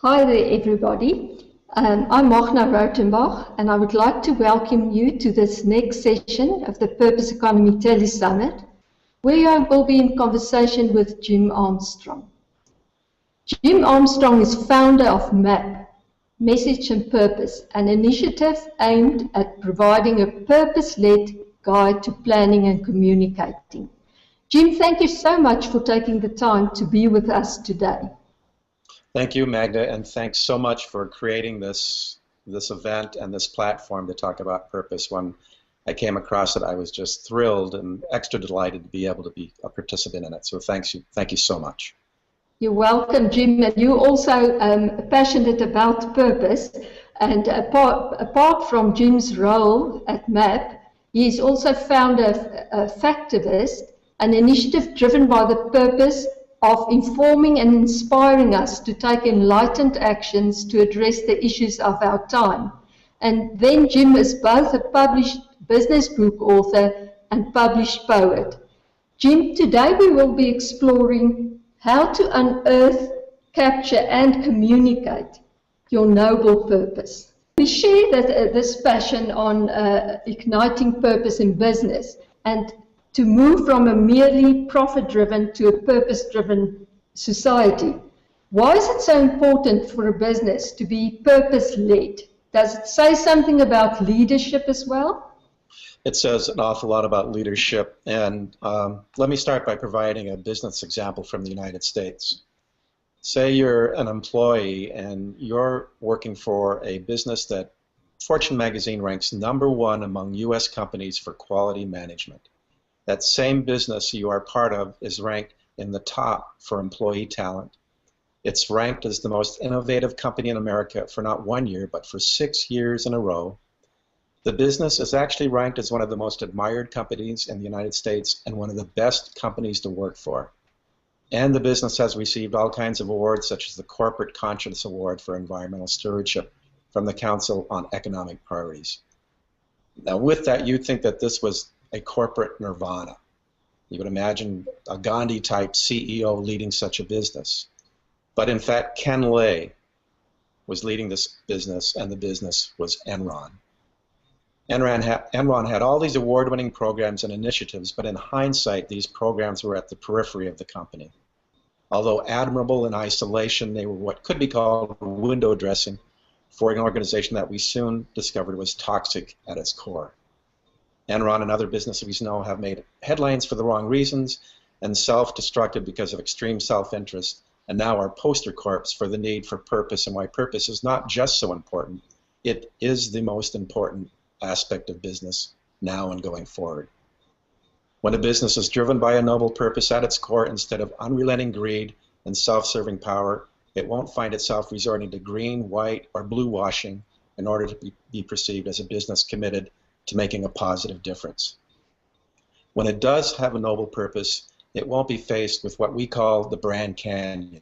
Hi there, everybody. I'm Magna Rotenbach, and I would like to welcome you to this next session of the Purpose Economy Tele-Summit, where I will be in conversation with Jim Armstrong. Jim Armstrong is founder of MAP, Message and Purpose, an initiative aimed at providing a purpose-led guide to planning and communicating. Jim, thank you so much for taking the time to be with us today. Thank you, Magda, and thanks so much for creating this event and this platform to talk about purpose. When I came across it, I was just thrilled and extra delighted to be able to be a participant in it. So thank you so much. You're welcome, Jim. And you're also passionate about purpose. And apart from Jim's role at MAP, he's also founder of Factivist, an initiative driven by the purpose of informing and inspiring us to take enlightened actions to address the issues of our time. And then Jim is both a published business book author and published poet. Jim, today we will be exploring how to unearth, capture and communicate your noble purpose. We share this passion on igniting purpose in business and to move from a merely profit-driven to a purpose-driven society. Why is it so important for a business to be purpose-led? Does it say something about leadership as well? It says an awful lot about leadership, and let me start by providing a business example from the United States. Say you're an employee and you're working for a business that Fortune magazine ranks #1 among US companies for quality management. That same business you are part of is ranked in the top for employee talent. It's ranked as the most innovative company in America for not 1 year, but for 6 years in a row. The business is actually ranked as one of the most admired companies in the United States and one of the best companies to work for. And the business has received all kinds of awards, such as the Corporate Conscience Award for Environmental Stewardship from the Council on Economic Priorities. Now, with that, you'd think that this was a corporate nirvana. You would imagine a Gandhi-type CEO leading such a business. But in fact, Ken Lay was leading this business, and the business was Enron. Enron had all these award-winning programs and initiatives, but in hindsight, these programs were at the periphery of the company. Although admirable in isolation, they were what could be called window dressing for an organization that we soon discovered was toxic at its core. Enron and other businesses we know have made headlines for the wrong reasons and self-destructed because of extreme self-interest, and now are poster corps for the need for purpose and why purpose is not just so important, it is the most important aspect of business now and going forward. When a business is driven by a noble purpose at its core instead of unrelenting greed and self-serving power, it won't find itself resorting to green, white, or blue washing in order to be perceived as a business committed to making a positive difference. When it does have a noble purpose, it won't be faced with what we call the brand canyon,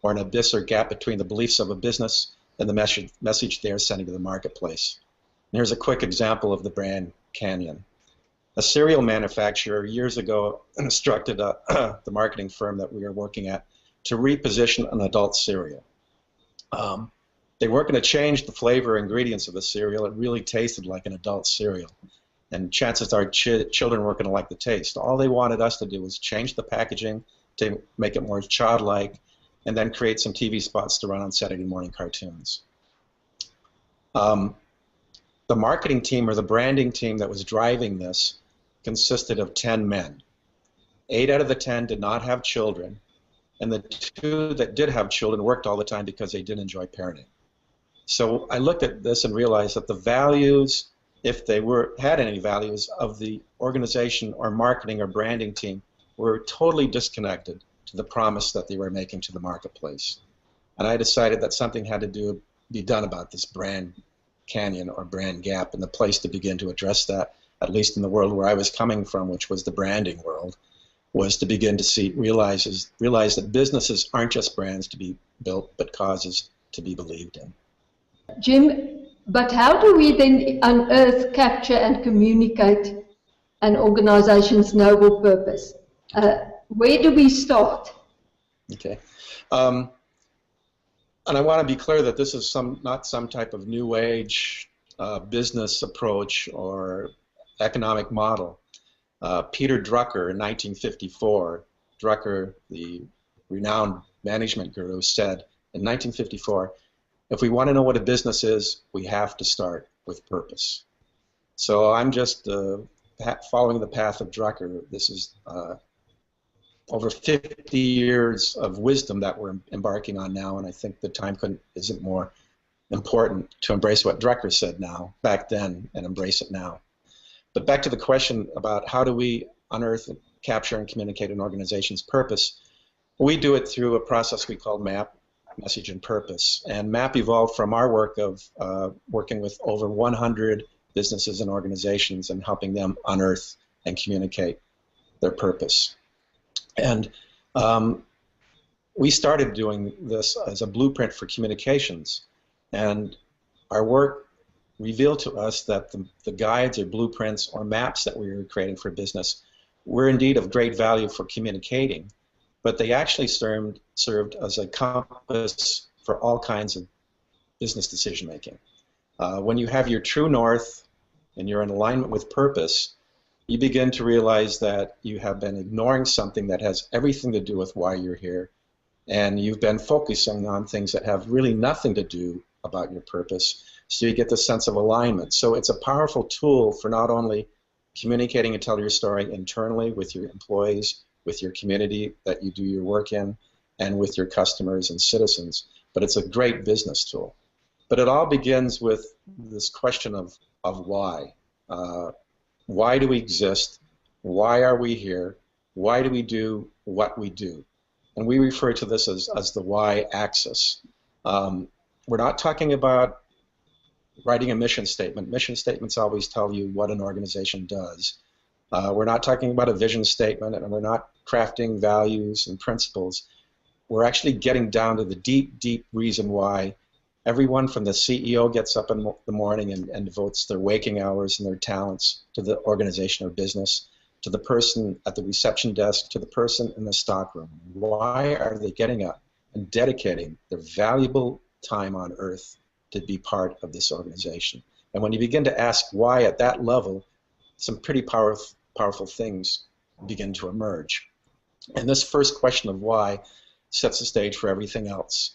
or an abyss or gap between the beliefs of a business and the message they are sending to the marketplace. And here's a quick example of the brand canyon. A cereal manufacturer years ago instructed the marketing firm that we were working at to reposition an adult cereal. They weren't going to change the flavor ingredients of the cereal. It really tasted like an adult cereal. And chances are children weren't going to like the taste. All they wanted us to do was change the packaging to make it more childlike and then create some TV spots to run on Saturday morning cartoons. The marketing team or the branding team that was driving this consisted of 10 men. 8 out of the 10 did not have children, and the 2 that did have children worked all the time because they didn't enjoy parenting. So I looked at this and realized that the values, if they had any values, of the organization or marketing or branding team were totally disconnected to the promise that they were making to the marketplace. And I decided that something had to be done about this brand canyon or brand gap, and the place to begin to address that, at least in the world where I was coming from, which was the branding world, was to begin to realize that businesses aren't just brands to be built, but causes to be believed in. Jim, but how do we then unearth, capture and communicate an organization's noble purpose? Where do we start? Okay. And I want to be clear that this is not some type of new age business approach or economic model. Peter Drucker in 1954, Drucker, the renowned management guru, said in 1954, if we want to know what a business is, we have to start with purpose. So I'm just following the path of Drucker. This is over 50 years of wisdom that we're embarking on now, and I think the time isn't more important to embrace what Drucker said back then, and embrace it now. But back to the question about how do we unearth, capture, and communicate an organization's purpose, we do it through a process we call MAP, Message and Purpose. And MAP evolved from our work of working with over 100 businesses and organizations and helping them unearth and communicate their purpose. And we started doing this as a blueprint for communications. And our work revealed to us that the guides or blueprints or maps that we were creating for business were indeed of great value for communicating, but they actually served as a compass for all kinds of business decision making. When you have your true north and you're in alignment with purpose, you begin to realize that you have been ignoring something that has everything to do with why you're here, and you've been focusing on things that have really nothing to do about your purpose, so you get the sense of alignment. So it's a powerful tool for not only communicating and telling your story internally with your employees, with your community that you do your work in, and with your customers and citizens, but it's a great business tool. But it all begins with this question of why. Why do we exist? Why are we here? Why do we do what we do? And we refer to this as the why axis. We're not talking about writing a mission statement. Mission statements always tell you what an organization does. We're not talking about a vision statement, and we're not crafting values and principles. We're actually getting down to the deep, deep reason why everyone from the CEO gets up in the morning and devotes their waking hours and their talents to the organization or business, to the person at the reception desk, to the person in the stockroom. Why are they getting up and dedicating their valuable time on earth to be part of this organization? And when you begin to ask why at that level, some pretty powerful things begin to emerge. And this first question of why sets the stage for everything else.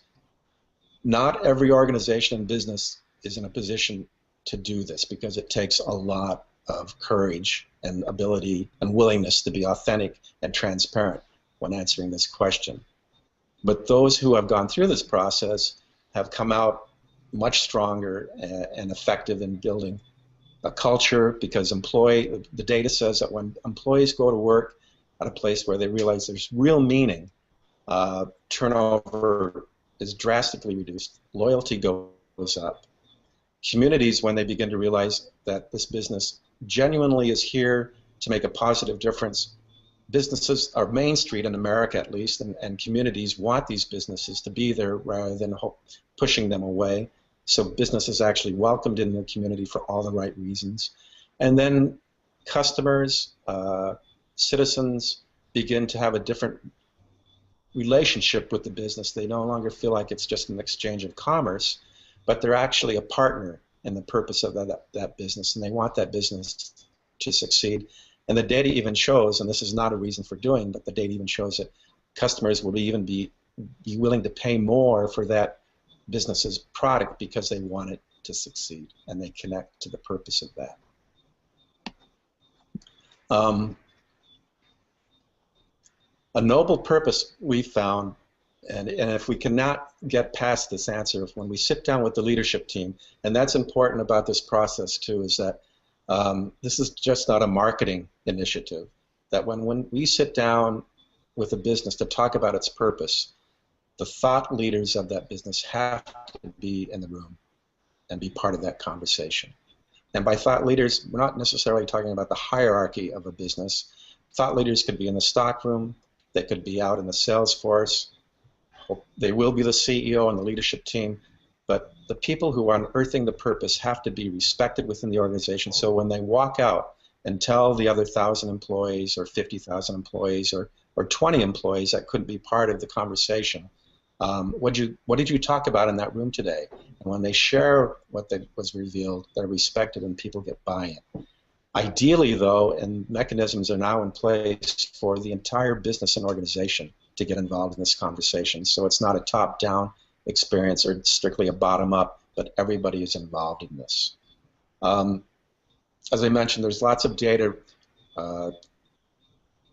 Not every organization and business is in a position to do this because it takes a lot of courage and ability and willingness to be authentic and transparent when answering this question. But those who have gone through this process have come out much stronger and effective in building a culture, because the data says that when employees go to work at a place where they realize there's real meaning, turnover is drastically reduced, loyalty goes up. Communities, when they begin to realize that this business genuinely is here to make a positive difference, businesses are Main Street in America at least, and communities want these businesses to be there rather than pushing them away. So business is actually welcomed in the community for all the right reasons. And then customers, citizens begin to have a different relationship with the business. They no longer feel like it's just an exchange of commerce, but they're actually a partner in the purpose of that business, and they want that business to succeed. And the data even shows, and this is not a reason for doing, but the data even shows that customers will even be willing to pay more for that business's product because they want it to succeed, and they connect to the purpose of that. A noble purpose we found, and if we cannot get past this answer, when we sit down with the leadership team, and that's important about this process too, is that this is just not a marketing initiative, that when we sit down with a business to talk about its purpose, the thought leaders of that business have to be in the room and be part of that conversation. And by thought leaders, we're not necessarily talking about the hierarchy of a business. Thought leaders could be in the stockroom, they could be out in the sales force, they will be the CEO and the leadership team, but the people who are unearthing the purpose have to be respected within the organization, so when they walk out and tell the other 1,000 employees or 50,000 employees or 20 employees that couldn't be part of the conversation, What did you talk about in that room today? And when they share what was revealed, they're respected and people get buy-in. Ideally, though, and mechanisms are now in place for the entire business and organization to get involved in this conversation. So it's not a top-down experience or strictly a bottom-up, but everybody is involved in this. As I mentioned, there's lots of data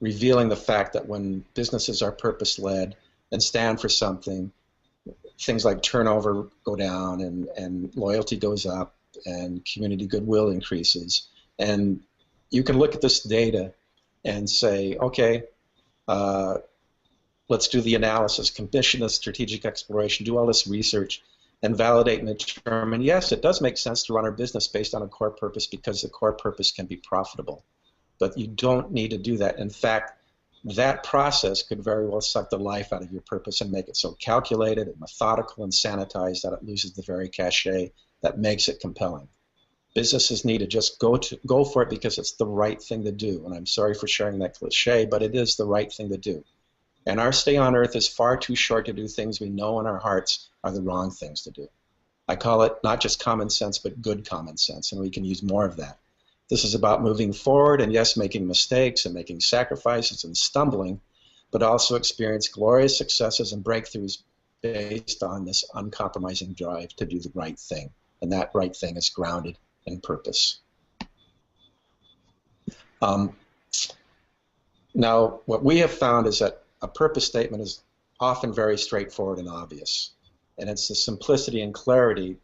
revealing the fact that when businesses are purpose-led and stand for something, things like turnover go down and loyalty goes up and community goodwill increases. And you can look at this data and say, okay, let's do the analysis, commission the strategic exploration, do all this research, and validate and determine, yes, it does make sense to run our business based on a core purpose because the core purpose can be profitable. But you don't need to do that. In fact, that process could very well suck the life out of your purpose and make it so calculated and methodical and sanitized that it loses the very cachet that makes it compelling. Businesses need to just go for it because it's the right thing to do. And I'm sorry for sharing that cliche, but it is the right thing to do. And our stay on Earth is far too short to do things we know in our hearts are the wrong things to do. I call it not just common sense, but good common sense, and we can use more of that. This is about moving forward and, yes, making mistakes and making sacrifices and stumbling, but also experience glorious successes and breakthroughs based on this uncompromising drive to do the right thing. And that right thing is grounded in purpose. Now, what we have found is that a purpose statement is often very straightforward and obvious. And it's the simplicity and clarity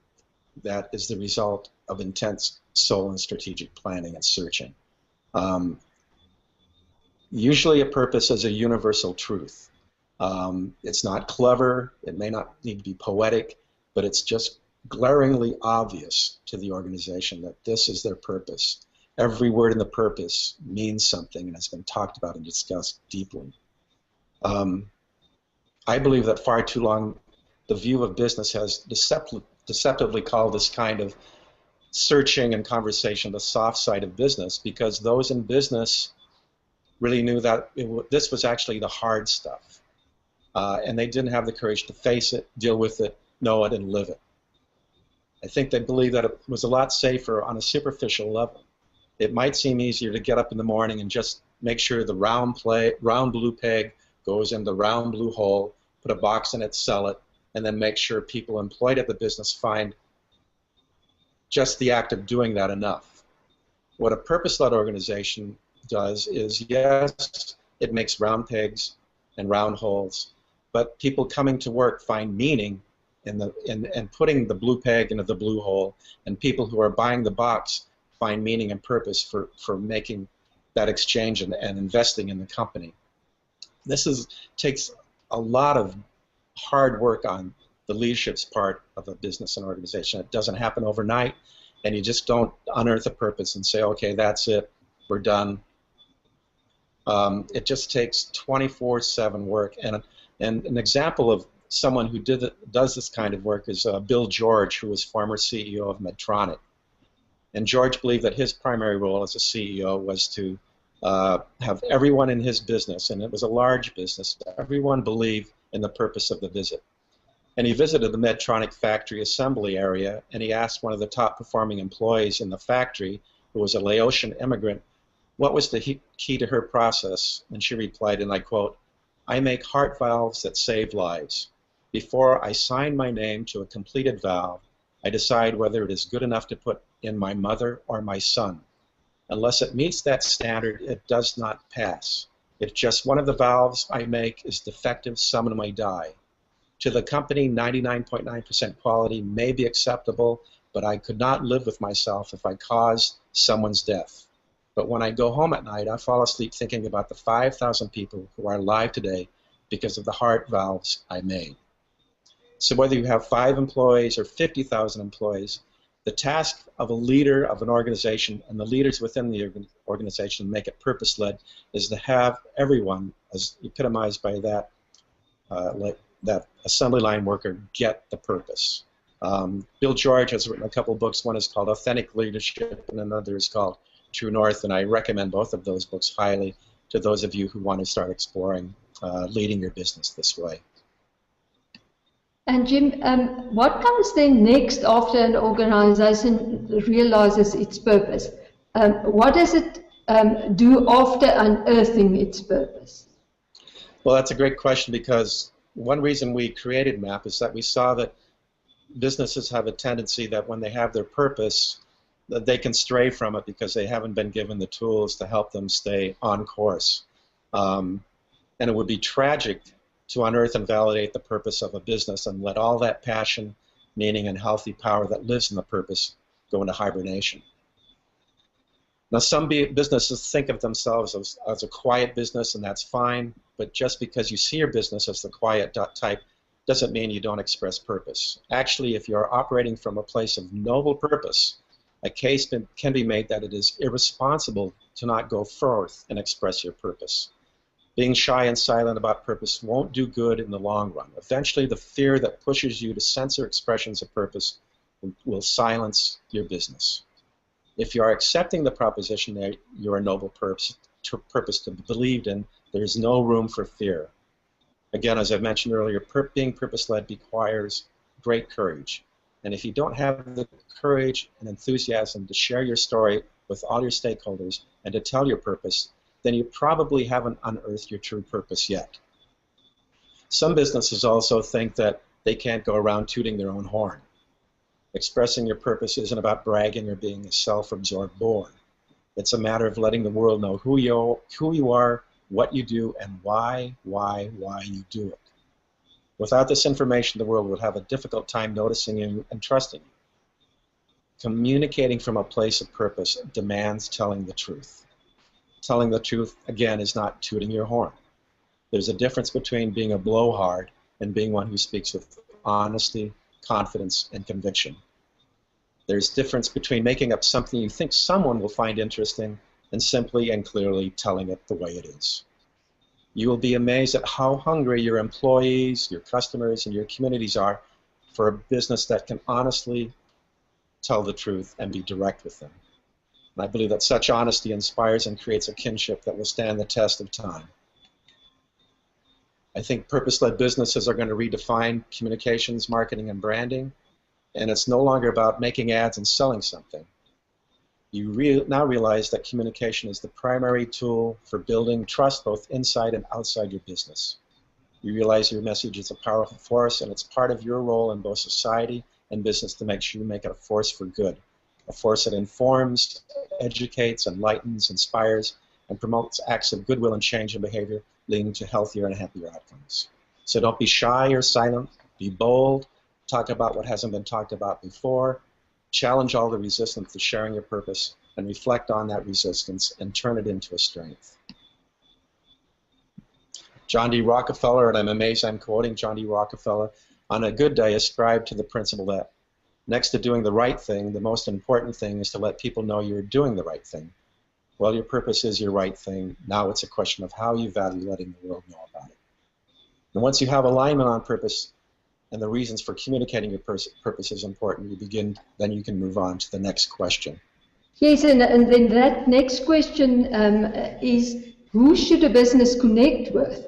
that is the result of intense soul and strategic planning and searching. Usually a purpose is a universal truth. It's not clever, it may not need to be poetic, but it's just glaringly obvious to the organization that this is their purpose. Every word in the purpose means something and has been talked about and discussed deeply. I believe that far too long the view of business has deceptively called this kind of searching and conversation the soft side of business, because those in business really knew that this was actually the hard stuff. And they didn't have the courage to face it, deal with it, know it, and live it. I think they believed that it was a lot safer on a superficial level. It might seem easier to get up in the morning and just make sure the round blue peg goes in the round blue hole, put a box in it, sell it, and then make sure people employed at the business find just the act of doing that enough. What a purpose-led organization does is, yes, it makes round pegs and round holes, but people coming to work find meaning in putting the blue peg into the blue hole, and people who are buying the box find meaning and purpose for making that exchange and investing in the company. This takes a lot of hard work on the leadership's part of a business and organization. It doesn't happen overnight, and you just don't unearth a purpose and say, okay, that's it, we're done. It just takes 24/7 work. And an example of someone who does this kind of work is Bill George, who was former CEO of Medtronic. And George believed that his primary role as a CEO was to have everyone in his business, and it was a large business, everyone believe in the purpose of the visit. And he visited the Medtronic factory assembly area, and he asked one of the top performing employees in the factory, who was a Laotian immigrant, what was the key to her process. And she replied, and I quote, "I make heart valves that save lives. Before I sign my name to a completed valve, I decide whether it is good enough to put in my mother or my son. Unless it meets that standard, it does not pass. If just one of the valves I make is defective, someone may die. To the company, 99.9% quality may be acceptable, but I could not live with myself if I caused someone's death. But when I go home at night, I fall asleep thinking about the 5,000 people who are alive today because of the heart valves I made." So whether you have 5 employees or 50,000 employees, the task of a leader of an organization and the leaders within the organization make it purpose-led is to have everyone, as epitomized by that assembly line worker, get the purpose. Bill George has written a couple books. One is called Authentic Leadership and another is called True North, and I recommend both of those books highly to those of you who want to start exploring leading your business this way. And Jim, what comes then next after an organization realizes its purpose? What does it do after unearthing its purpose? Well, that's a great question, because one reason we created MAP is that we saw that businesses have a tendency that when they have their purpose, that they can stray from it because they haven't been given the tools to help them stay on course. And it would be tragic to unearth and validate the purpose of a business and let all that passion, meaning, and healthy power that lives in the purpose go into hibernation. Now, some businesses think of themselves as a quiet business, and that's fine, but just because you see your business as the quiet type doesn't mean you don't express purpose. Actually, if you're operating from a place of noble purpose, a case can be made that it is irresponsible to not go forth and express your purpose. Being shy and silent about purpose won't do good in the long run. Eventually, the fear that pushes you to censor expressions of purpose will silence your business. If you are accepting the proposition that you're a noble purpose to be believed in, there is no room for fear. Again, as I mentioned earlier, being purpose-led requires great courage. And if you don't have the courage and enthusiasm to share your story with all your stakeholders and to tell your purpose, then you probably haven't unearthed your true purpose yet. Some businesses also think that they can't go around tooting their own horn. Expressing your purpose isn't about bragging or being a self-absorbed bore. It's a matter of letting the world know who you are, what you do, and why you do it. Without this information, the world will have a difficult time noticing you and trusting you. Communicating from a place of purpose demands telling the truth. Telling the truth, again, is not tooting your horn. There's a difference between being a blowhard and being one who speaks with honesty, confidence, and conviction. There's a difference between making up something you think someone will find interesting and simply and clearly telling it the way it is. You will be amazed at how hungry your employees, your customers, and your communities are for a business that can honestly tell the truth and be direct with them. And I believe that such honesty inspires and creates a kinship that will stand the test of time. I think purpose-led businesses are going to redefine communications, marketing, and branding, and it's no longer about making ads and selling something. You now realize that communication is the primary tool for building trust both inside and outside your business. You realize your message is a powerful force, and it's part of your role in both society and business to make sure you make it a force for good. A force that informs, educates, enlightens, inspires, and promotes acts of goodwill and change in behavior, leading to healthier and happier outcomes. So don't be shy or silent. Be bold. Talk about what hasn't been talked about before. Challenge all the resistance to sharing your purpose, and reflect on that resistance and turn it into a strength. John D. Rockefeller, and I'm amazed I'm quoting John D. Rockefeller, on a good day ascribed to the principle that next to doing the right thing, the most important thing is to let people know you're doing the right thing. Well, your purpose is your right thing. Now it's a question of how you value letting the world know about it. And once you have alignment on purpose and the reasons for communicating your purpose is important, then you can move on to the next question. Yes, and then that next question is, who should a business connect with,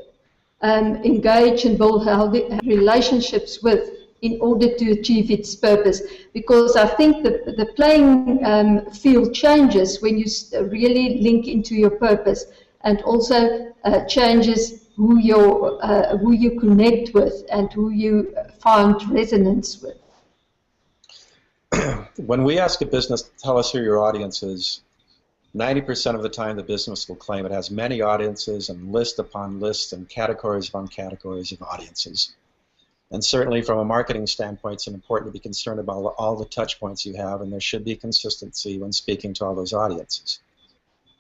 engage and build healthy relationships with, in order to achieve its purpose? Because I think the playing field changes when you really link into your purpose, and also changes who you connect with and who you find resonance with. When we ask a business to tell us who your audience is, 90% of the time the business will claim it has many audiences and list upon lists and categories upon categories of audiences. And certainly from a marketing standpoint, it's important to be concerned about all the touch points you have, and there should be consistency when speaking to all those audiences.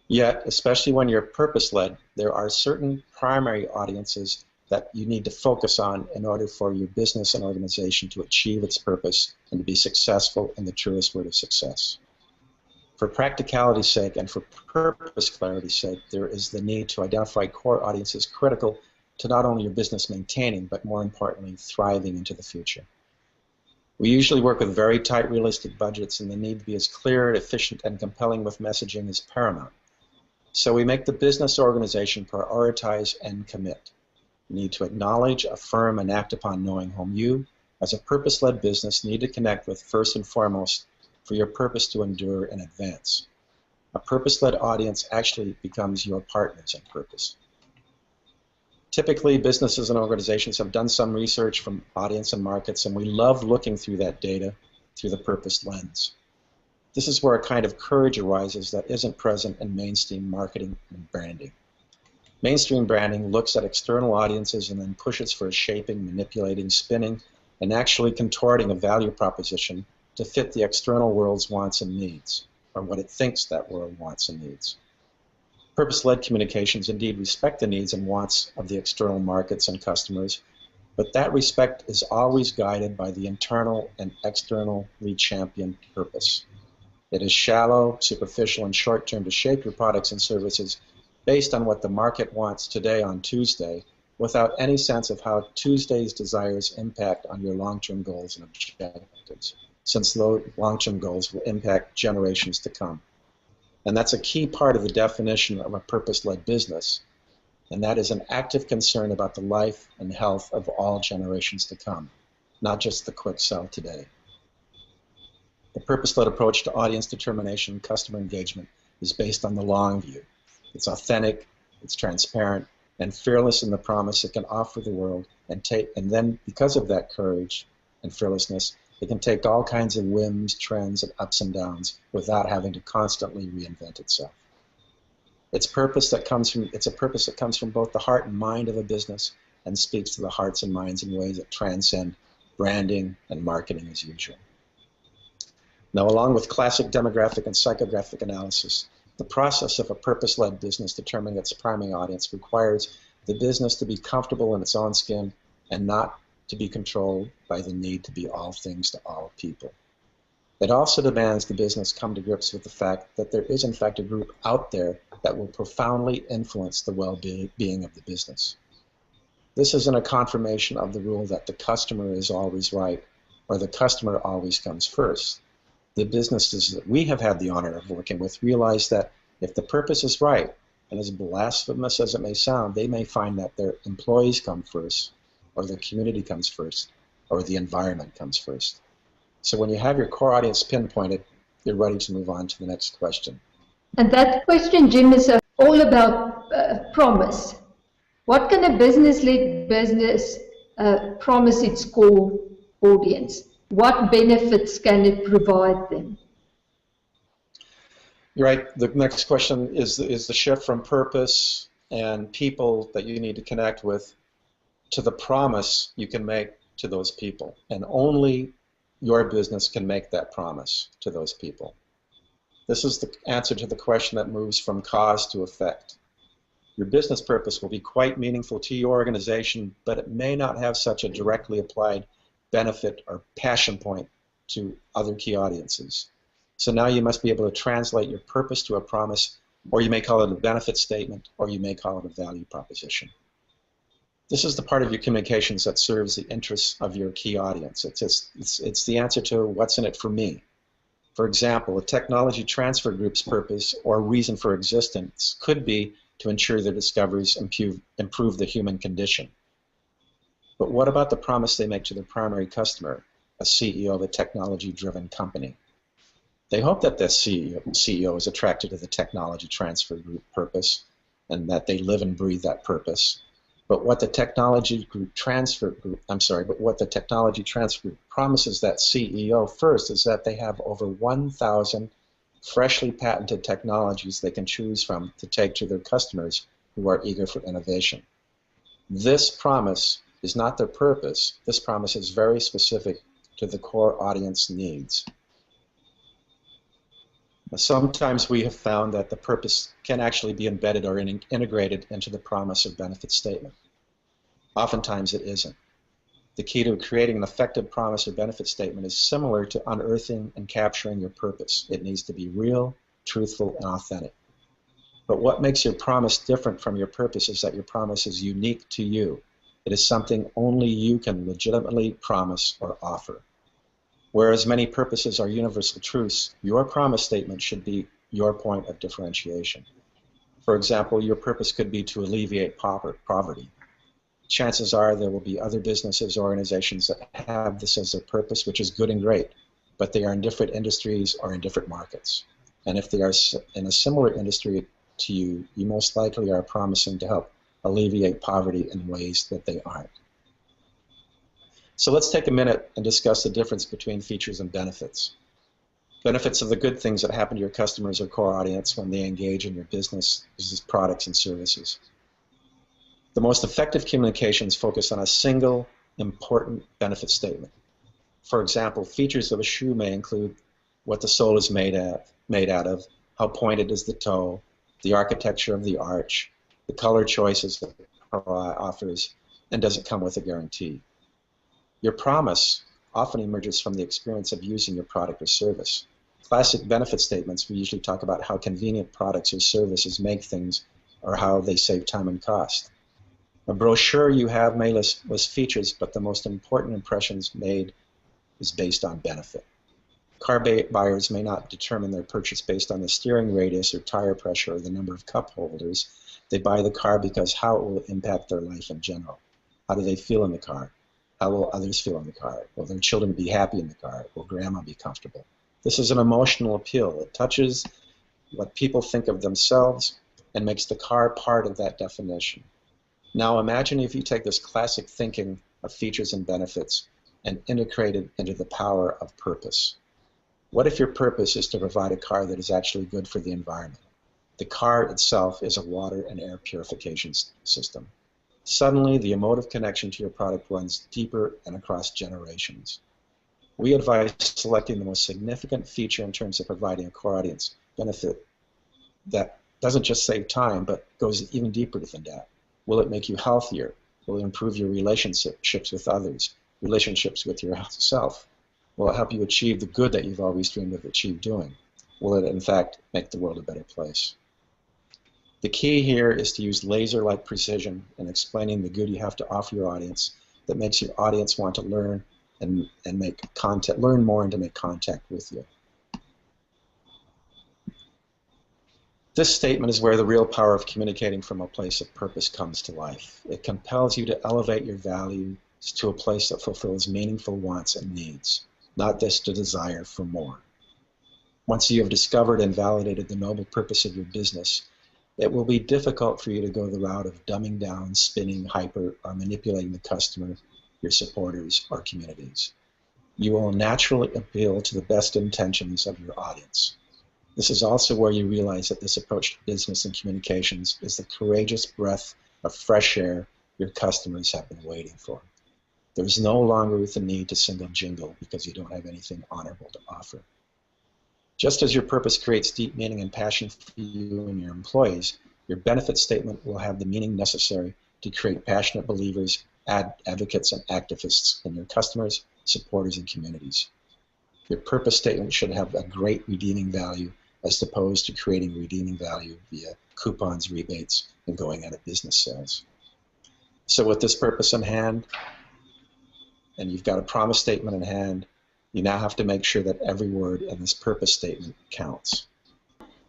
Yet, especially when you're purpose-led, there are certain primary audiences that you need to focus on in order for your business and organization to achieve its purpose and to be successful in the truest word of success. For practicality's sake and for purpose clarity's sake, there is the need to identify core audiences critical to not only your business maintaining, but more importantly, thriving into the future. We usually work with very tight, realistic budgets, and the need to be as clear, efficient, and compelling with messaging is paramount. So we make the business organization prioritize and commit. You need to acknowledge, affirm, and act upon knowing whom you, as a purpose-led business, need to connect with first and foremost for your purpose to endure and advance. A purpose-led audience actually becomes your partners in purpose. Typically, businesses and organizations have done some research from audience and markets, and we love looking through that data through the purpose lens. This is where a kind of courage arises that isn't present in mainstream marketing and branding. Mainstream branding looks at external audiences and then pushes for shaping, manipulating, spinning, and actually contorting a value proposition to fit the external world's wants and needs, or what it thinks that world wants and needs. Purpose-led communications indeed respect the needs and wants of the external markets and customers, but that respect is always guided by the internal and externally championed purpose. It is shallow, superficial, and short-term to shape your products and services based on what the market wants today on Tuesday, without any sense of how Tuesday's desires impact on your long-term goals and objectives, since those long-term goals will impact generations to come. And that's a key part of the definition of a purpose-led business, and that is an active concern about the life and health of all generations to come, not just the quick sell today. The purpose-led approach to audience determination and customer engagement is based on the long view. It's authentic, it's transparent, and fearless in the promise it can offer the world, and then because of that courage and fearlessness, it can take all kinds of whims, trends, and ups and downs without having to constantly reinvent itself. It's a purpose that comes from both the heart and mind of a business and speaks to the hearts and minds in ways that transcend branding and marketing as usual. Now, along with classic demographic and psychographic analysis, the process of a purpose-led business determining its primary audience requires the business to be comfortable in its own skin and not to be controlled by the need to be all things to all people. It also demands the business come to grips with the fact that there is in fact a group out there that will profoundly influence the well-being of the business. This isn't a confirmation of the rule that the customer is always right or the customer always comes first. The businesses that we have had the honor of working with realize that if the purpose is right, and as blasphemous as it may sound, they may find that their employees come first, or the community comes first, or the environment comes first. So when you have your core audience pinpointed, you're ready to move on to the next question. And that question, Jim, is all about promise. What can a business-led business promise its core audience? What benefits can it provide them? You're right. The next question is the shift from purpose and people that you need to connect with to the promise you can make to those people. And only your business can make that promise to those people. This is the answer to the question that moves from cause to effect. Your business purpose will be quite meaningful to your organization, but it may not have such a directly applied benefit or passion point to other key audiences. So now you must be able to translate your purpose to a promise, or you may call it a benefit statement, or you may call it a value proposition. This is the part of your communications that serves the interests of your key audience. It's the answer to what's in it for me. For example, a technology transfer group's purpose or reason for existence could be to ensure their discoveries improve the human condition. But what about the promise they make to their primary customer, a CEO of a technology-driven company? They hope that this CEO is attracted to the technology transfer group purpose and that they live and breathe that purpose. But what the technology transfer group promises that CEO first is that they have over 1,000 freshly patented technologies they can choose from to take to their customers who are eager for innovation. This promise is not their purpose. This promise is very specific to the core audience needs. Sometimes we have found that the purpose can actually be embedded or integrated into the promise or benefit statement. Oftentimes it isn't. The key to creating an effective promise or benefit statement is similar to unearthing and capturing your purpose. It needs to be real, truthful, and authentic. But what makes your promise different from your purpose is that your promise is unique to you. It is something only you can legitimately promise or offer. Whereas many purposes are universal truths, your promise statement should be your point of differentiation. For example, your purpose could be to alleviate poverty. chances are there will be other businesses or organizations that have this as their purpose, which is good and great, but they are in different industries or in different markets. And if they are in a similar industry to you, you most likely are promising to help alleviate poverty in ways that they aren't. So let's take a minute and discuss the difference between features and benefits. Benefits are the good things that happen to your customers or core audience when they engage in your business products and services. The most effective communications focus on a single important benefit statement. For example, features of a shoe may include what the sole is made out of, how pointed is the toe, the architecture of the arch, the color choices that it offers, and does it come with a guarantee. Your promise often emerges from the experience of using your product or service. Classic benefit statements, we usually talk about how convenient products or services make things or how they save time and cost. A brochure you have may list features, but the most important impressions made is based on benefit. Car buyers may not determine their purchase based on the steering radius or tire pressure or the number of cup holders. They buy the car because how it will impact their life in general. How do they feel in the car? How will others feel in the car? Will their children be happy in the car? Will grandma be comfortable? This is an emotional appeal. It touches what people think of themselves and makes the car part of that definition. Now imagine if you take this classic thinking of features and benefits and integrate it into the power of purpose. What if your purpose is to provide a car that is actually good for the environment? The car itself is a water and air purification system. Suddenly, the emotive connection to your product runs deeper and across generations. We advise selecting the most significant feature in terms of providing a core audience benefit that doesn't just save time, but goes even deeper than that. Will it make you healthier? Will it improve your relationships with others, relationships with yourself? Will it help you achieve the good that you've always dreamed of doing? Will it, in fact, make the world a better place? The key here is to use laser-like precision in explaining the good you have to offer your audience that makes your audience want to learn and learn more and to make contact with you. This statement is where the real power of communicating from a place of purpose comes to life. It compels you to elevate your values to a place that fulfills meaningful wants and needs, not just a desire for more. Once you have discovered and validated the noble purpose of your business, it will be difficult for you to go the route of dumbing down, spinning, hyper, or manipulating the customer, your supporters, or communities. You will naturally appeal to the best intentions of your audience. This is also where you realize that this approach to business and communications is the courageous breath of fresh air your customers have been waiting for. There is no longer the need to single jingle because you don't have anything honorable to offer. Just as your purpose creates deep meaning and passion for you and your employees, your benefit statement will have the meaning necessary to create passionate believers, advocates, and activists in your customers, supporters, and communities. Your purpose statement should have a great redeeming value as opposed to creating redeeming value via coupons, rebates, and going out of business sales. So with this purpose in hand, and you've got a promise statement in hand, you now have to make sure that every word in this purpose statement counts.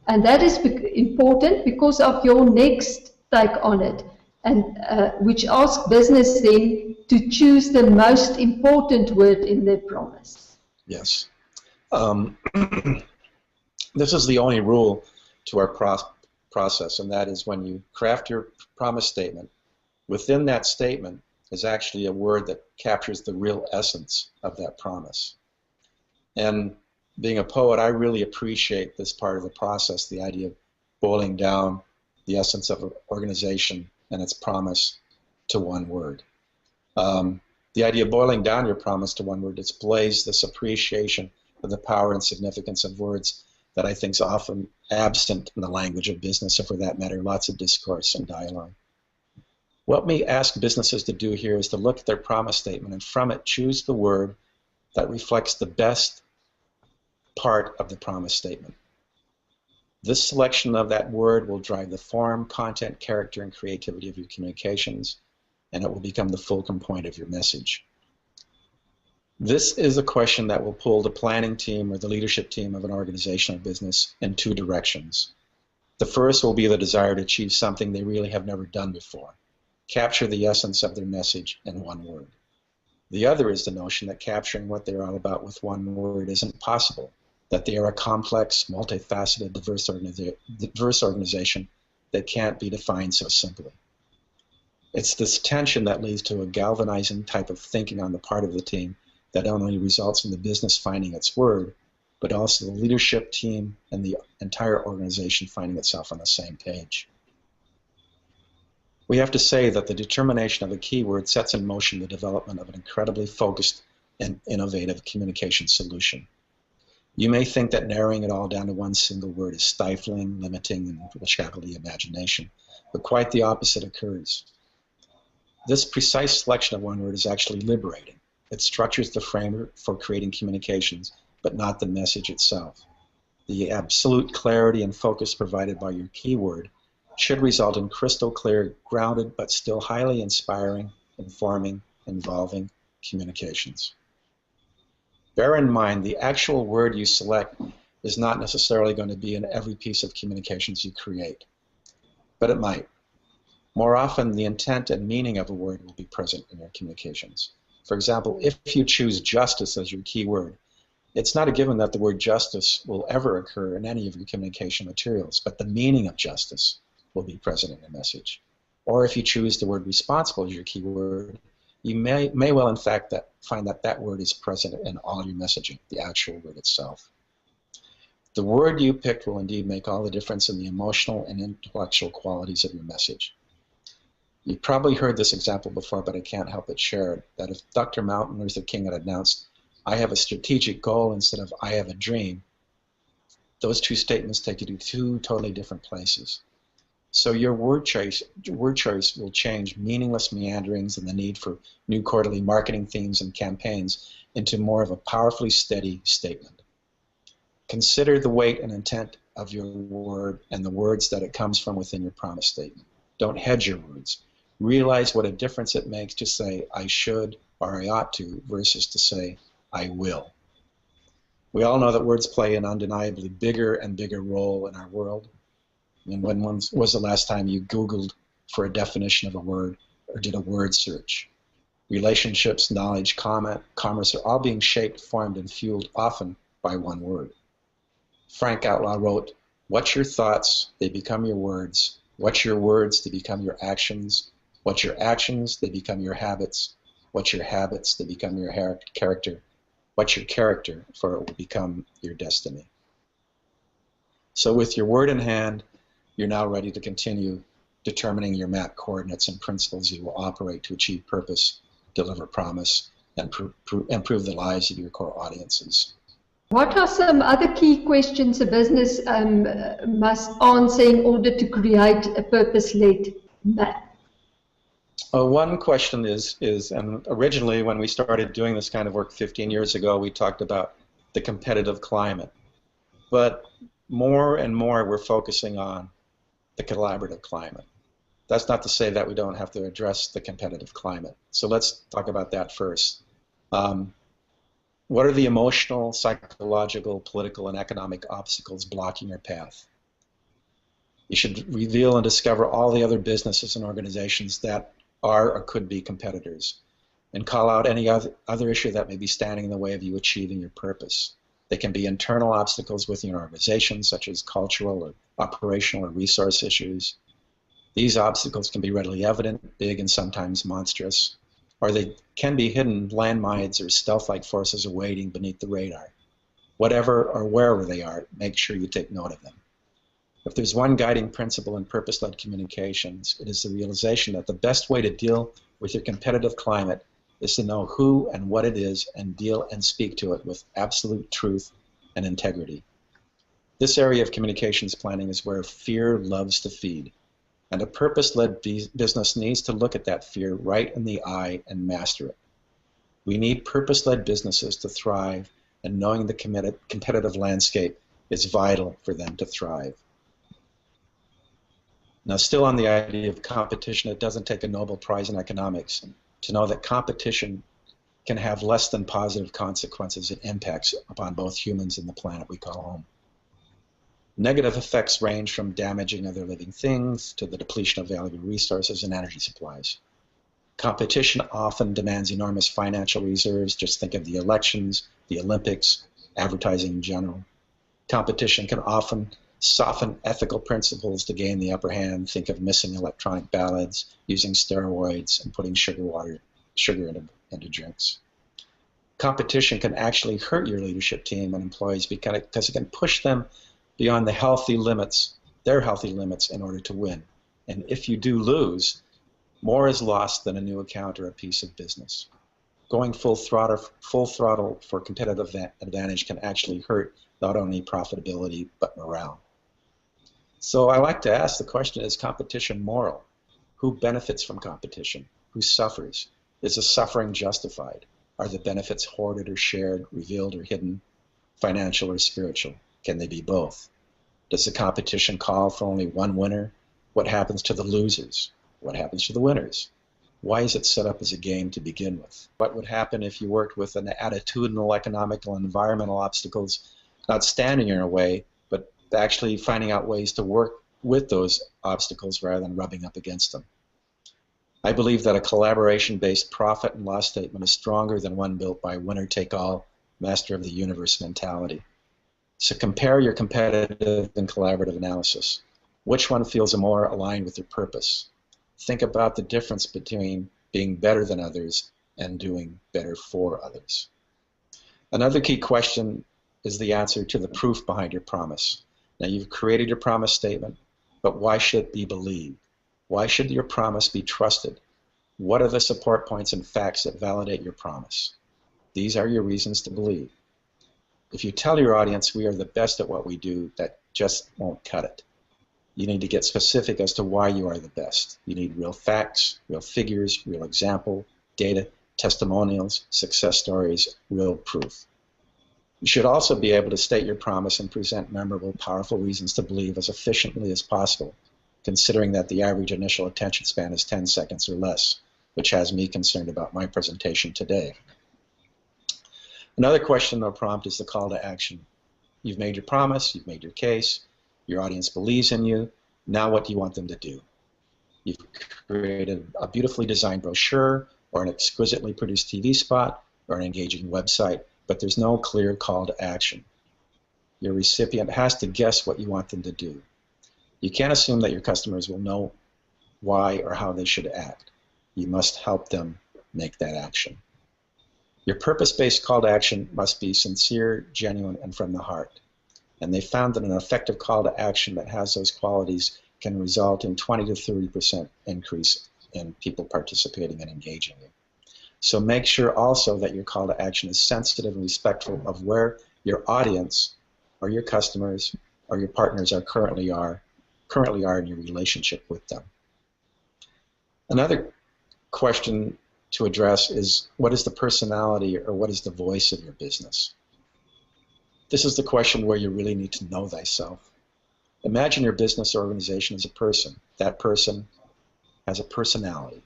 And that is important because of your next take on it, and which asks business then to choose the most important word in their promise. Yes. This is the only rule to our process, and that is when you craft your promise statement, within that statement is actually a word that captures the real essence of that promise. And being a poet, I really appreciate this part of the process, the idea of boiling down the essence of an organization and its promise to one word. The idea of boiling down your promise to one word displays this appreciation of the power and significance of words that I think is often absent in the language of business, or for that matter, lots of discourse and dialogue. What we ask businesses to do here is to look at their promise statement and from it choose the word that reflects the best part of the promise statement. This selection of that word will drive the form, content, character, and creativity of your communications, and it will become the fulcrum point of your message. This is a question that will pull the planning team or the leadership team of an organization or business in two directions. The first will be the desire to achieve something they really have never done before. capture the essence of their message in one word. The other is the notion that capturing what they're all about with one word isn't possible, that they are a complex, multifaceted, diverse organization that can't be defined so simply. It's this tension that leads to a galvanizing type of thinking on the part of the team that not only results in the business finding its word, but also the leadership team and the entire organization finding itself on the same page. We have to say that the determination of a keyword sets in motion the development of an incredibly focused and innovative communication solution. You may think that narrowing it all down to one single word is stifling, limiting, and will shackle the imagination, but quite the opposite occurs. This precise selection of one word is actually liberating. It structures the framework for creating communications, but not the message itself. The absolute clarity and focus provided by your keyword should result in crystal clear, grounded, but still highly inspiring, informing, involving communications. Bear in mind, the actual word you select is not necessarily going to be in every piece of communications you create, but it might. More often, the intent and meaning of a word will be present in your communications. For example, if you choose justice as your keyword, it's not a given that the word justice will ever occur in any of your communication materials, but the meaning of justice will be present in the message. Or if you choose the word responsible as your keyword, you may well in fact find that word is present in all your messaging, the actual word itself. The word you picked will indeed make all the difference in the emotional and intellectual qualities of your message. You've probably heard this example before, but I can't help but share it, that if Dr. Martin Luther King had announced, "I have a strategic goal," instead of "I have a dream," those two statements take you to two totally different places. So your word choice will change meaningless meanderings and the need for new quarterly marketing themes and campaigns into more of a powerfully steady statement. Consider the weight and intent of your word and the words that it comes from within your promise statement. Don't hedge your words. Realize what a difference it makes to say "I should" or "I ought to" versus to say "I will." We all know that words play an undeniably bigger and bigger role in our world. I mean, when was the last time you Googled for a definition of a word or did a word search? Relationships, knowledge, commerce are all being shaped, formed, and fueled often by one word. Frank Outlaw wrote, "What's your thoughts? They become your words. What's your words? They become your actions. What's your actions? They become your habits. What's your habits? They become your character. What's your character? For it will become your destiny." So with your word in hand, you're now ready to continue determining your map coordinates and principles you will operate to achieve purpose, deliver promise, and improve the lives of your core audiences. What are some other key questions a business must answer in order to create a purpose-led map? One question is, and originally when we started doing this kind of work 15 years ago, we talked about the competitive climate. But more and more we're focusing on the collaborative climate. That's not to say that we don't have to address the competitive climate. So let's talk about that first. What are the emotional, psychological, political, and economic obstacles blocking your path? You should reveal and discover all the other businesses and organizations that are or could be competitors, and call out any other issue that may be standing in the way of you achieving your purpose. They can be internal obstacles within your organization, such as cultural or operational or resource issues. These obstacles can be readily evident, big, and sometimes monstrous, or they can be hidden landmines or stealth-like forces awaiting beneath the radar. Whatever or wherever they are, make sure you take note of them. If there's one guiding principle in purpose-led communications, it is the realization that the best way to deal with your competitive climate is to know who and what it is and deal and speak to it with absolute truth and integrity. This area of communications planning is where fear loves to feed, and a purpose-led business needs to look at that fear right in the eye and master it. We need purpose-led businesses to thrive, and knowing the competitive landscape is vital for them to thrive. Now, still on the idea of competition, it doesn't take a Nobel Prize in economics to know that competition can have less than positive consequences and impacts upon both humans and the planet we call home. Negative effects range from damaging other living things to the depletion of valuable resources and energy supplies. Competition often demands enormous financial reserves. Just think of the elections, the Olympics, advertising in general. Competition can often soften ethical principles to gain the upper hand. Think of missing electronic ballots, using steroids, and putting sugar into drinks. Competition can actually hurt your leadership team and employees because it can push them beyond their healthy limits in order to win. And if you do lose, more is lost than a new account or a piece of business. Going full throttle for competitive advantage can actually hurt not only profitability but morale. So I like to ask the question, is competition moral? Who benefits from competition? Who suffers? Is the suffering justified? Are the benefits hoarded or shared, revealed or hidden, financial or spiritual? Can they be both? Does the competition call for only one winner? What happens to the losers? What happens to the winners? Why is it set up as a game to begin with? What would happen if you worked with an attitudinal, economical, and environmental obstacles, not standing in your way, but actually finding out ways to work with those obstacles rather than rubbing up against them? I believe that a collaboration-based profit and loss statement is stronger than one built by winner-take-all, master of the universe mentality. So compare your competitive and collaborative analysis. Which one feels more aligned with your purpose? Think about the difference between being better than others and doing better for others. Another key question is the answer to the proof behind your promise. Now, you've created your promise statement, but why should it be believed? Why should your promise be trusted? What are the support points and facts that validate your promise? These are your reasons to believe. If you tell your audience we are the best at what we do, that just won't cut it. You need to get specific as to why you are the best. You need real facts, real figures, real example, data, testimonials, success stories, real proof. You should also be able to state your promise and present memorable, powerful reasons to believe as efficiently as possible, considering that the average initial attention span is 10 seconds or less, which has me concerned about my presentation today. Another question or prompt is the call to action. You've made your promise, you've made your case, your audience believes in you. Now what do you want them to do? You've created a beautifully designed brochure or an exquisitely produced TV spot or an engaging website, but there's no clear call to action. Your recipient has to guess what you want them to do. You can't assume that your customers will know why or how they should act. You must help them make that action. Your purpose-based call to action must be sincere, genuine, and from the heart. And they found that an effective call to action that has those qualities can result in 20 to 30% increase in people participating and engaging you. So make sure also that your call to action is sensitive and respectful of where your audience or your customers or your partners currently are in your relationship with them. Another question to address is, what is the personality or what is the voice of your business? This is the question where you really need to know thyself. Imagine your business organization as a person. That person has a personality.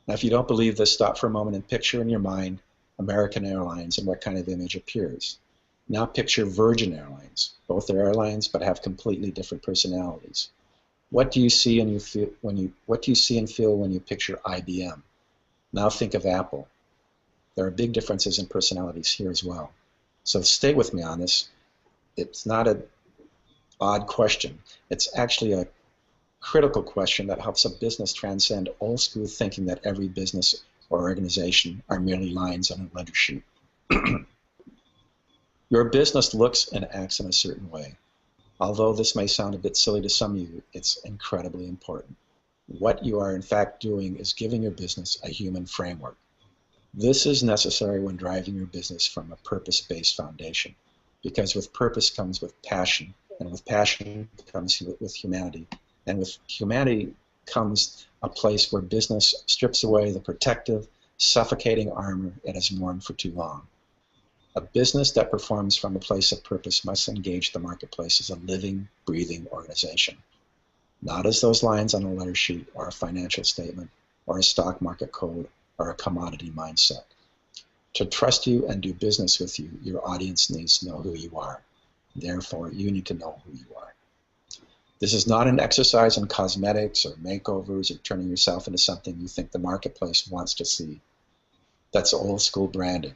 Now, if you don't believe this, stop for a moment and picture in your mind American Airlines and what kind of image appears. Now picture Virgin Airlines. Both are airlines, but have completely different personalities. What do you see and feel when you picture IBM? Now think of Apple. There are big differences in personalities here as well. So stay with me on this. It's not an odd question. It's actually a critical question that helps a business transcend old school thinking that every business or organization are merely lines on a ledger sheet. Your business looks and acts in a certain way. Although this may sound a bit silly to some of you, it's incredibly important. What you are in fact doing is giving your business a human framework. This is necessary when driving your business from a purpose-based foundation, because with purpose comes with passion, and with passion comes with humanity, and with humanity comes a place where business strips away the protective, suffocating armor it has worn for too long. A business that performs from a place of purpose must engage the marketplace as a living, breathing organization, not as those lines on a letter sheet or a financial statement or a stock market code or a commodity mindset. To trust you and do business with you, your audience needs to know who you are. Therefore, you need to know who you are. This is not an exercise in cosmetics or makeovers or turning yourself into something you think the marketplace wants to see. That's old school branding.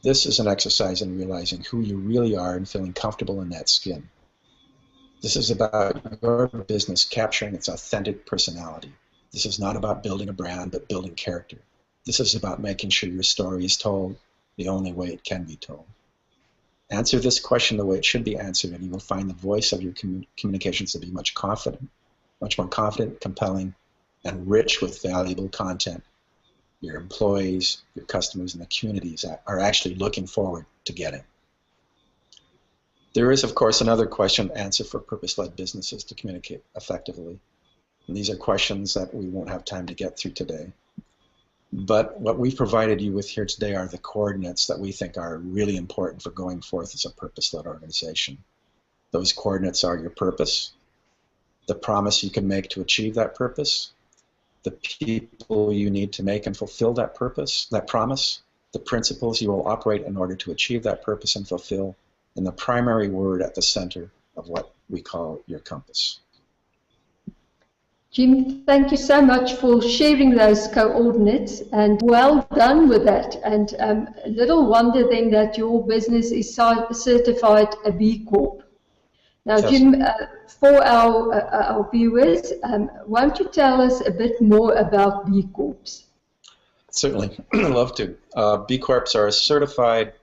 This is an exercise in realizing who you really are and feeling comfortable in that skin. This is about your business capturing its authentic personality. This is not about building a brand, but building character. This is about making sure your story is told the only way it can be told. Answer this question the way it should be answered, and you will find the voice of your communications to be much more confident, compelling, and rich with valuable content. Your employees, your customers, and the communities are actually looking forward to getting. There is, of course, another question to answer for purpose-led businesses to communicate effectively. And these are questions that we won't have time to get through today. But what we've provided you with here today are the coordinates that we think are really important for going forth as a purpose-led organization. Those coordinates are your purpose, the promise you can make to achieve that purpose, the people you need to make and fulfill that purpose, that promise, the principles you will operate in order to achieve that purpose and fulfill, and the primary word at the center of what we call your compass. Jim, thank you so much for sharing those coordinates, and well done with that. And little wonder then that your business is certified a B Corp. Now, yes. Jim, for our viewers, won't you tell us a bit more about B Corps? Certainly, I'd love to. B Corps are certified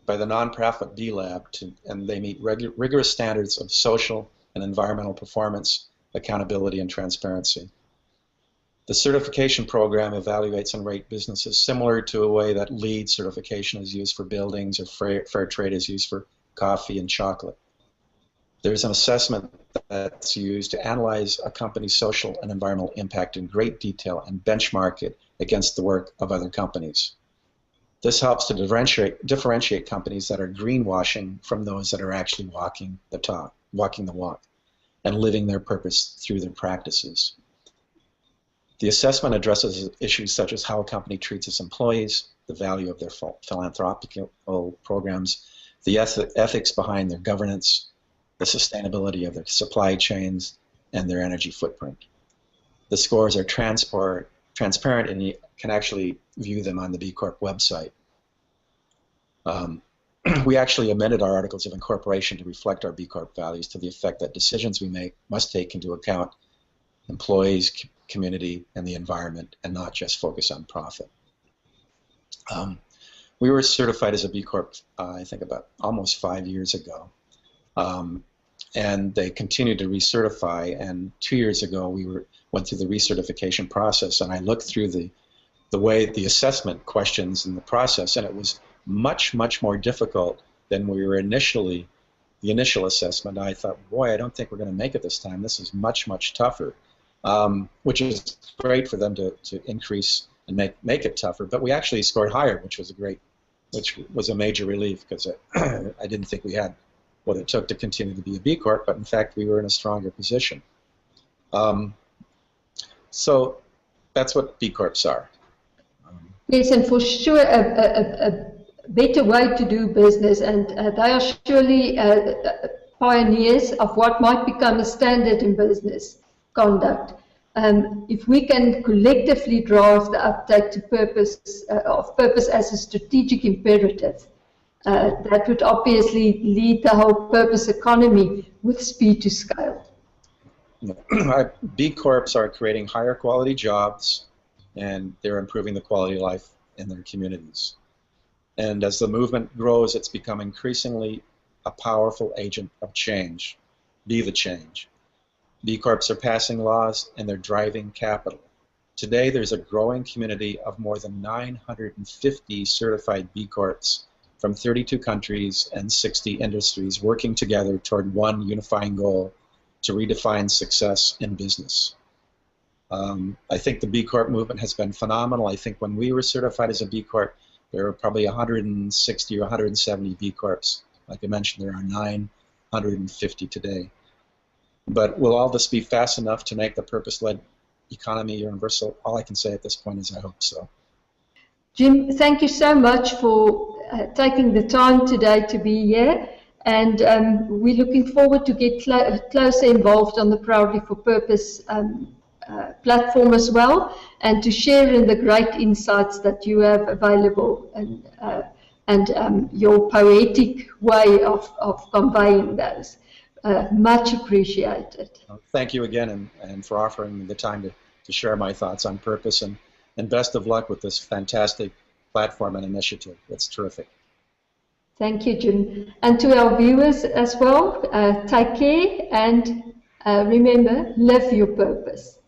by the nonprofit B Lab, and they meet rigorous standards of social and environmental performance, accountability, and transparency. The certification program evaluates and rates businesses similar to a way that LEED certification is used for buildings or fair trade is used for coffee and chocolate. There's an assessment that's used to analyze a company's social and environmental impact in great detail and benchmark it against the work of other companies. This helps to differentiate companies that are greenwashing from those that are actually walking the walk, and living their purpose through their practices. The assessment addresses issues such as how a company treats its employees, the value of their philanthropic programs, the ethics behind their governance, the sustainability of their supply chains, and their energy footprint. The scores are transparent, and you can actually view them on the B Corp website. We actually amended our articles of incorporation to reflect our B Corp values to the effect that decisions we make must take into account employees, community, and the environment, and not just focus on profit. We were certified as a B Corp, I think about almost 5 years ago, and they continued to recertify, and 2 years ago we went through the recertification process, and I looked through the assessment questions in the process, and it was much more difficult than we were the initial assessment. I thought, boy, I don't think we're going to make it this time. This is much tougher, which is great for them to increase and make it tougher. But we actually scored higher, which was a major relief, because I didn't think we had what it took to continue to be a B Corp, but in fact we were in a stronger position. So that's what B Corps are. Yes, and for sure a better way to do business, and they are surely pioneers of what might become a standard in business conduct. If we can collectively drive the uptake to purpose as a strategic imperative, that would obviously lead the whole purpose economy with speed to scale. B Corps are creating higher quality jobs, and they're improving the quality of life in their communities. And as the movement grows, it's become increasingly a powerful agent of change. Be the change. B Corps are passing laws, and they're driving capital. Today, there's a growing community of more than 950 certified B Corps from 32 countries and 60 industries working together toward one unifying goal: to redefine success in business. I think the B Corp movement has been phenomenal. I think when we were certified as a B Corp, there were probably 160 or 170 B Corps. Like I mentioned, there are 950 today. But will all this be fast enough to make the purpose-led economy universal? All I can say at this point is I hope so. Jim, thank you so much for taking the time today to be here. And we're looking forward to get closer involved on the Proudly for Purpose platform as well, and to share in the great insights that you have available, and your poetic way of conveying those. Much appreciated. Thank you again, and for offering me the time to share my thoughts on purpose, and best of luck with this fantastic platform and initiative. It's terrific. Thank you, Jim. And to our viewers as well, take care, and remember, live your purpose.